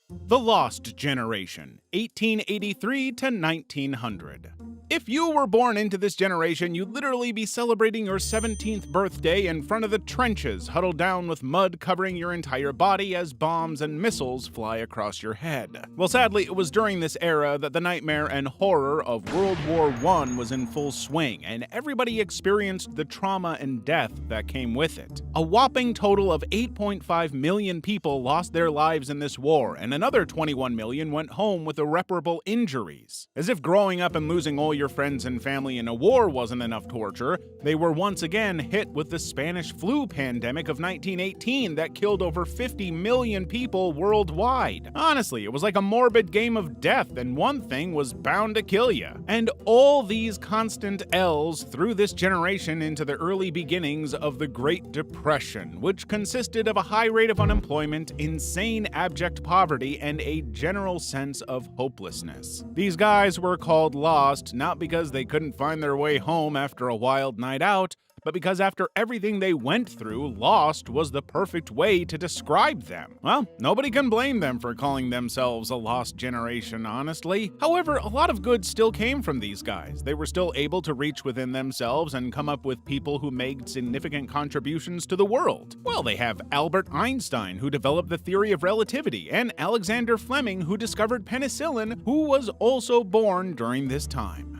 The Lost Generation, 1883 to 1900. If you were born into this generation, you'd literally be celebrating your 17th birthday in front of the trenches, huddled down with mud covering your entire body as bombs and missiles fly across your head. Well, sadly, it was during this era that the nightmare and horror of World War I was in full swing, and everybody experienced the trauma and death that came with it. A whopping total of 8.5 million people lost their lives in this war, and another 21 million went home with irreparable injuries. As if growing up and losing all your friends and family in a war wasn't enough torture, they were once again hit with the Spanish flu pandemic of 1918 that killed over 50 million people worldwide. Honestly, it was like a morbid game of death, and one thing was bound to kill you. And all these constant L's threw this generation into the early beginnings of the Great Depression, which consisted of a high rate of unemployment, insane abject poverty, and a general sense of hopelessness. These guys were called Lost not because they couldn't find their way home after a wild night out, but because after everything they went through, lost was the perfect way to describe them. Well, nobody can blame them for calling themselves a lost generation, honestly. However, a lot of good still came from these guys. They were still able to reach within themselves and come up with people who made significant contributions to the world. Well, they have Albert Einstein, who developed the theory of relativity, and Alexander Fleming, who discovered penicillin, who was also born during this time.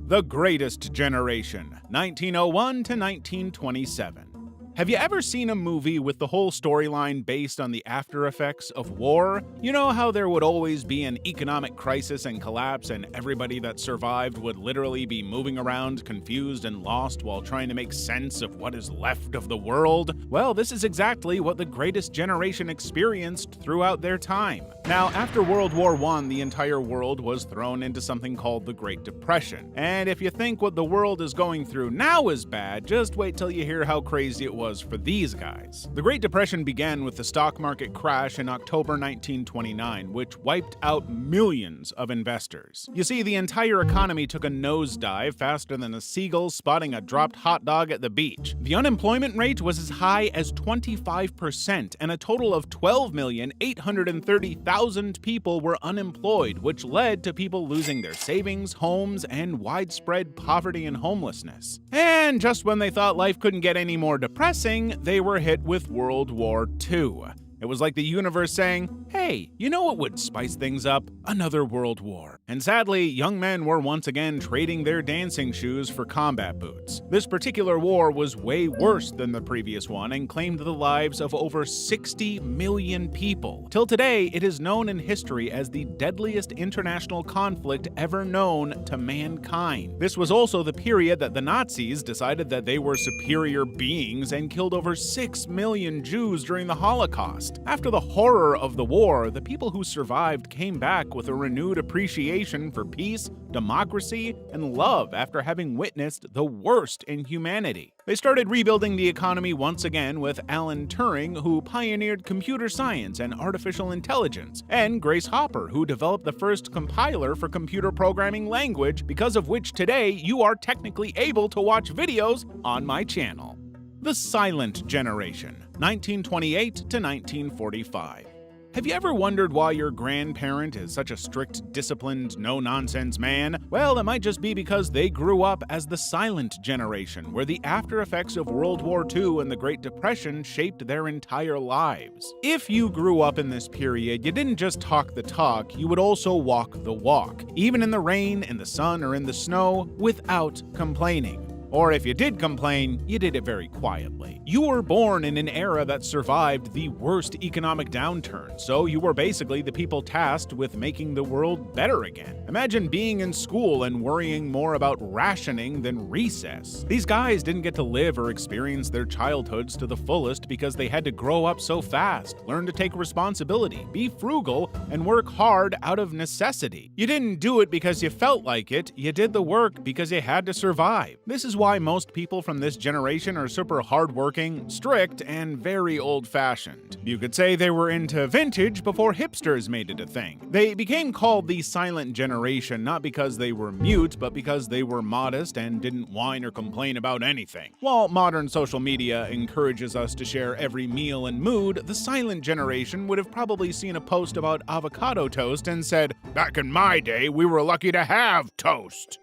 The Greatest Generation, 1901 to 1927. Have you ever seen a movie with the whole storyline based on the after effects of war? You know how there would always be an economic crisis and collapse, and everybody that survived would literally be moving around confused and lost while trying to make sense of what is left of the world? Well, this is exactly what the Greatest Generation experienced throughout their time. Now, after World War I, the entire world was thrown into something called the Great Depression. And if you think what the world is going through now is bad, just wait till you hear how crazy it was for these guys. The Great Depression began with the stock market crash in October 1929, which wiped out millions of investors. You see, the entire economy took a nosedive faster than a seagull spotting a dropped hot dog at the beach. The unemployment rate was as high as 25%, and a total of 12,830,000 people were unemployed, which led to people losing their savings, homes, and widespread poverty and homelessness. And just when they thought life couldn't get any more depressing, they were hit with World War II. It was like the universe saying, hey, you know what would spice things up? Another world war. And sadly, young men were once again trading their dancing shoes for combat boots. This particular war was way worse than the previous one and claimed the lives of over 60 million people. Till today, it is known in history as the deadliest international conflict ever known to mankind. This was also the period that the Nazis decided that they were superior beings and killed over 6 million Jews during the Holocaust. After the horror of the war, the people who survived came back with a renewed appreciation for peace, democracy, and love after having witnessed the worst in humanity. They started rebuilding the economy once again with Alan Turing, who pioneered computer science and artificial intelligence, and Grace Hopper, who developed the first compiler for computer programming language, because of which today you are technically able to watch videos on my channel. The Silent Generation, 1928 to 1945. Have you ever wondered why your grandparent is such a strict, disciplined, no-nonsense man? Well, it might just be because they grew up as the Silent Generation, where the after effects of World War II and the Great Depression shaped their entire lives. If you grew up in this period, you didn't just talk the talk, you would also walk the walk, even in the rain, in the sun, or in the snow, without complaining. Or if you did complain, you did it very quietly. You were born in an era that survived the worst economic downturn, so you were basically the people tasked with making the world better again. Imagine being in school and worrying more about rationing than recess. These guys didn't get to live or experience their childhoods to the fullest because they had to grow up so fast, learn to take responsibility, be frugal, and work hard out of necessity. You didn't do it because you felt like it, you did the work because you had to survive. This is why most people from this generation are super hardworking, strict, and very old-fashioned. You could say they were into vintage before hipsters made it a thing. They became called the silent generation not because they were mute, but because they were modest and didn't whine or complain about anything. While modern social media encourages us to share every meal and mood, the silent generation would have probably seen a post about avocado toast and said, "Back in my day, we were lucky to have toast."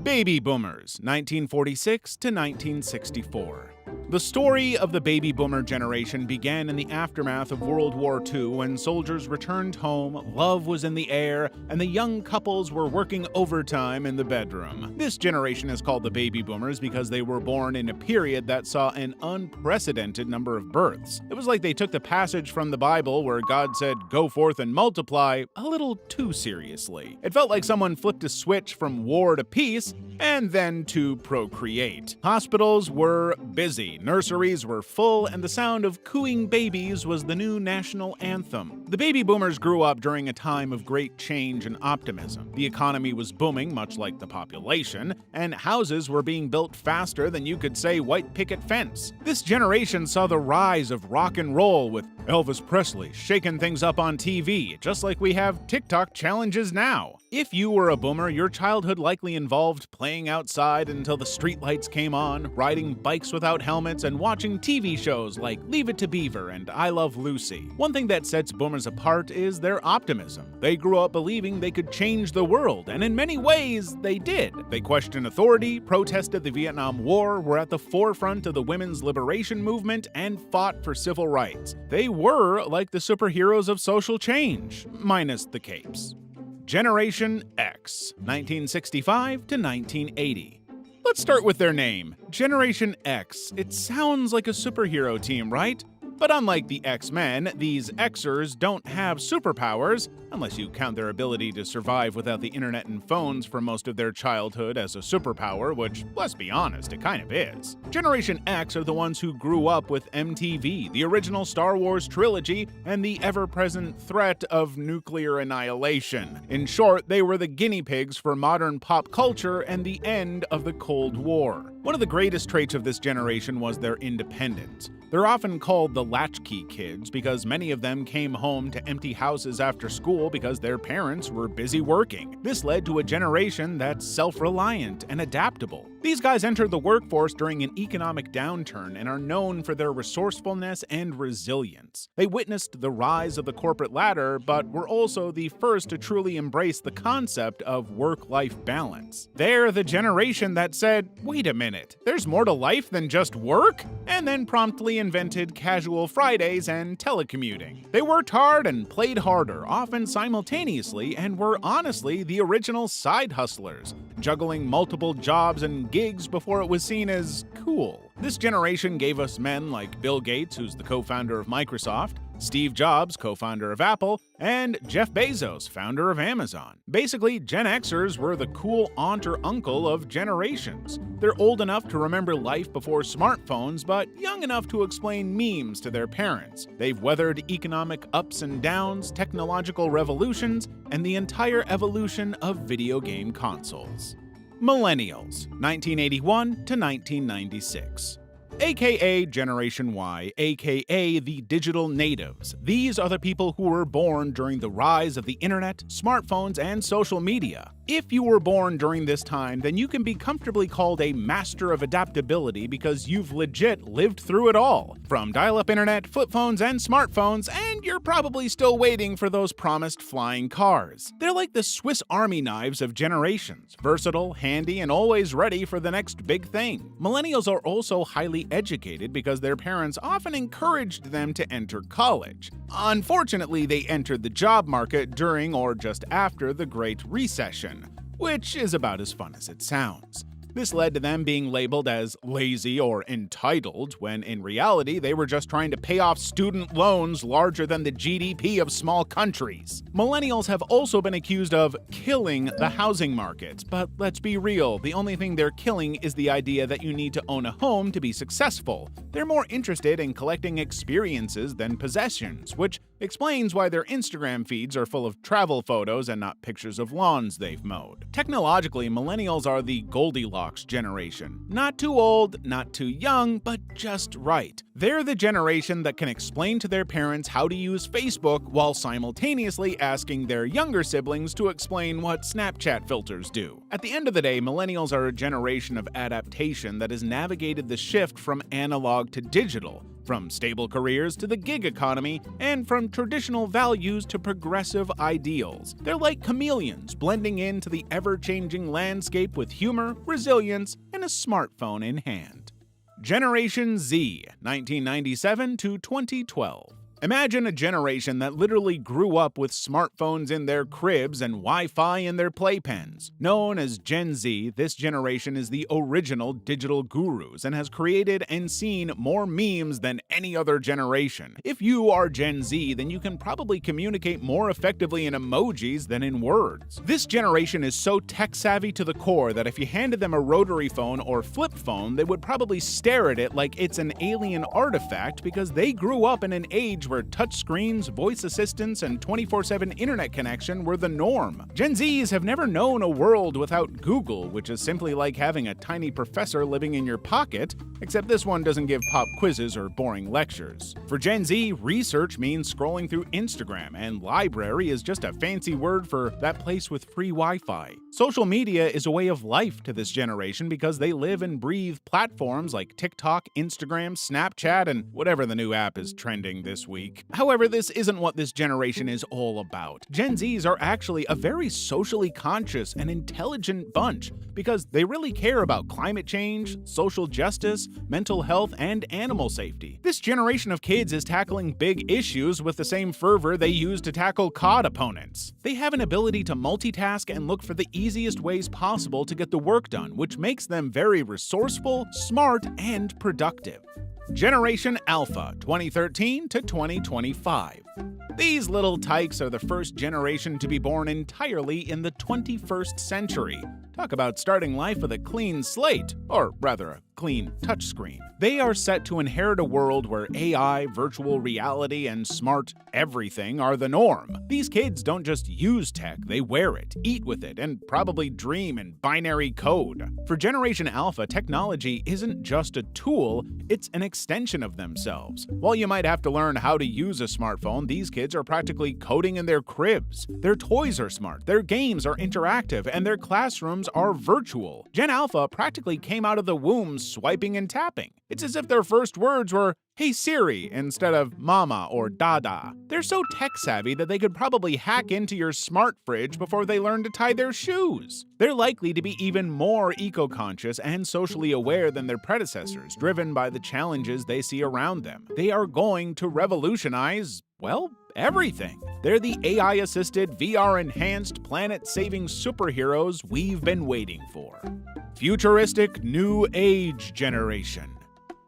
Baby boomers, 1946 to 1964. The story of the baby boomer generation began in the aftermath of World War II when soldiers returned home, love was in the air, and the young couples were working overtime in the bedroom. This generation is called the baby boomers because they were born in a period that saw an unprecedented number of births. It was like they took the passage from the Bible where God said, "Go forth and multiply," a little too seriously. It felt like someone flipped a switch from war to peace and then to procreate. Hospitals were busy, nurseries were full, and the sound of cooing babies was the new national anthem. The baby boomers grew up during a time of great change and optimism. The economy was booming, much like the population, and houses were being built faster than you could say white picket fence. This generation saw the rise of rock and roll with Elvis Presley shaking things up on TV, just like we have TikTok challenges now. If you were a boomer, your childhood likely involved playing outside until the streetlights came on, riding bikes without helmets, and watching TV shows like Leave It to Beaver and I Love Lucy. One thing that sets boomers apart is their optimism. They grew up believing they could change the world, and in many ways, they did. They questioned authority, protested the Vietnam War, were at the forefront of the women's liberation movement, and fought for civil rights. They were like the superheroes of social change, minus the capes. Generation X, 1965 to 1980. Let's start with their name. Generation X. It sounds like a superhero team, right? But unlike the X-Men, these Xers don't have superpowers, unless you count their ability to survive without the internet and phones for most of their childhood as a superpower, which, let's be honest, it kind of is. Generation X are the ones who grew up with MTV, the original Star Wars trilogy, and the ever-present threat of nuclear annihilation. In short, they were the guinea pigs for modern pop culture and the end of the Cold War. One of the greatest traits of this generation was their independence. They're often called the latchkey kids because many of them came home to empty houses after school because their parents were busy working. This led to a generation that's self-reliant and adaptable. These guys entered the workforce during an economic downturn and are known for their resourcefulness and resilience. They witnessed the rise of the corporate ladder, but were also the first to truly embrace the concept of work-life balance. They're the generation that said, "Wait a minute, there's more to life than just work?" And then promptly invented casual Fridays and telecommuting. They worked hard and played harder, often simultaneously, and were honestly the original side hustlers, juggling multiple jobs and gigs before it was seen as cool. This generation gave us men like Bill Gates, who's the co-founder of Microsoft, Steve Jobs, co-founder of Apple, and Jeff Bezos, founder of Amazon. Basically, Gen Xers were the cool aunt or uncle of generations. They're old enough to remember life before smartphones, but young enough to explain memes to their parents. They've weathered economic ups and downs, technological revolutions, and the entire evolution of video game consoles. Millennials, 1981 to 1996. AKA Generation Y, AKA the digital natives. These are the people who were born during the rise of the internet, smartphones, and social media. If you were born during this time, then you can be comfortably called a master of adaptability because you've legit lived through it all. From dial-up internet, flip phones, and smartphones, and you're probably still waiting for those promised flying cars. They're like the Swiss Army knives of generations, versatile, handy, and always ready for the next big thing. Millennials are also highly educated because their parents often encouraged them to enter college. Unfortunately, they entered the job market during or just after the Great Recession, which is about as fun as it sounds. This led to them being labeled as lazy or entitled, when in reality they were just trying to pay off student loans larger than the GDP of small countries. Millennials have also been accused of killing the housing market, but let's be real, the only thing they're killing is the idea that you need to own a home to be successful. They're more interested in collecting experiences than possessions, which Explains why their Instagram feeds are full of travel photos and not pictures of lawns they've mowed. Technologically, millennials are the Goldilocks generation. Not too old, not too young, but just right. They're the generation that can explain to their parents how to use Facebook while simultaneously asking their younger siblings to explain what Snapchat filters do. At the end of the day, millennials are a generation of adaptation that has navigated the shift from analog to digital, from stable careers to the gig economy, and from traditional values to progressive ideals. They're like chameleons, blending into the ever-changing landscape with humor, resilience, and a smartphone in hand. Generation Z, 1997 to 2012. Imagine a generation that literally grew up with smartphones in their cribs and Wi-Fi in their playpens. Known as Gen Z, this generation is the original digital gurus and has created and seen more memes than any other generation. If you are Gen Z, then you can probably communicate more effectively in emojis than in words. This generation is so tech-savvy to the core that if you handed them a rotary phone or flip phone, they would probably stare at it like it's an alien artifact because they grew up in an age where touchscreens, voice assistants, and 24/7 internet connection were the norm. Gen Zs have never known a world without Google, which is simply like having a tiny professor living in your pocket, except this one doesn't give pop quizzes or boring lectures. For Gen Z, research means scrolling through Instagram, and library is just a fancy word for that place with free Wi-Fi. Social media is a way of life to this generation because they live and breathe platforms like TikTok, Instagram, Snapchat, and whatever the new app is trending this week. However, this isn't what this generation is all about. Gen Zs are actually a very socially conscious and intelligent bunch because they really care about climate change, social justice, mental health, and animal safety. This generation of kids is tackling big issues with the same fervor they use to tackle COD opponents. They have an ability to multitask and look for the easiest ways possible to get the work done, which makes them very resourceful, smart, and productive. Generation Alpha, 2013 to 2025. These little tykes are the first generation to be born entirely in the 21st century. Talk about starting life with a clean slate, or rather, a clean touchscreen. They are set to inherit a world where AI, virtual reality, and smart everything are the norm. These kids don't just use tech, they wear it, eat with it, and probably dream in binary code. For Generation Alpha, technology isn't just a tool, it's an extension of themselves. While you might have to learn how to use a smartphone, these kids are practically coding in their cribs. Their toys are smart, their games are interactive, and their classrooms are virtual. Gen Alpha practically came out of the womb swiping and tapping. It's as if their first words were, "Hey Siri," instead of "Mama" or "Dada." They're so tech-savvy that they could probably hack into your smart fridge before they learn to tie their shoes. They're likely to be even more eco-conscious and socially aware than their predecessors, driven by the challenges they see around them. They are going to revolutionize, well, everything. They're the AI-assisted, VR-enhanced, planet-saving superheroes we've been waiting for. Futuristic New Age Generation.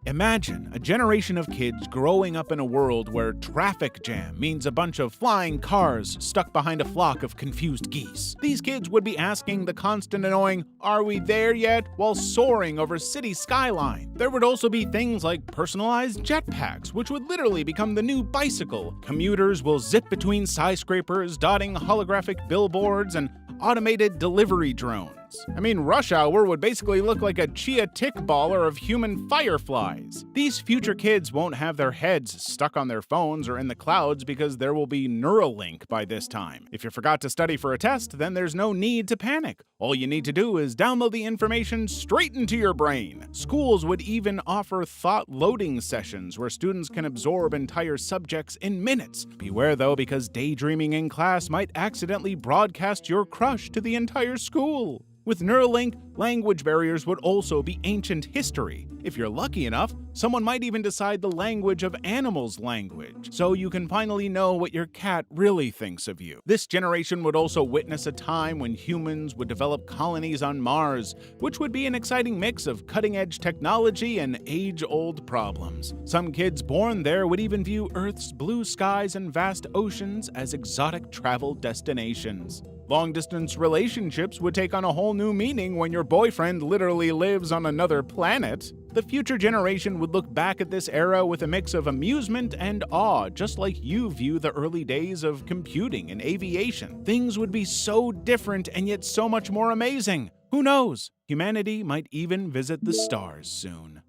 Imagine a generation of kids growing up in a world where traffic jam means a bunch of flying cars stuck behind a flock of confused geese. These kids would be asking the constant annoying, "Are we there yet?" while soaring over city skyline. There would also be things like personalized jetpacks, which would literally become the new bicycle. Commuters will zip between skyscrapers, dotting holographic billboards and automated delivery drones. I mean, rush hour would basically look like a chia tick baller of human fireflies. These future kids won't have their heads stuck on their phones or in the clouds because there will be Neuralink by this time. If you forgot to study for a test, then there's no need to panic. All you need to do is download the information straight into your brain. Schools would even offer thought loading sessions where students can absorb entire subjects in minutes. Beware though, because daydreaming in class might accidentally broadcast your crush to the entire school. With Neuralink, language barriers would also be ancient history. If you're lucky enough, someone might even decide the language of animals' language, so you can finally know what your cat really thinks of you. This generation would also witness a time when humans would develop colonies on Mars, which would be an exciting mix of cutting-edge technology and age-old problems. Some kids born there would even view Earth's blue skies and vast oceans as exotic travel destinations. Long-distance relationships would take on a whole new meaning when your boyfriend literally lives on another planet. The future generation would look back at this era with a mix of amusement and awe, just like you view the early days of computing and aviation. Things would be so different and yet so much more amazing. Who knows? Humanity might even visit the stars soon.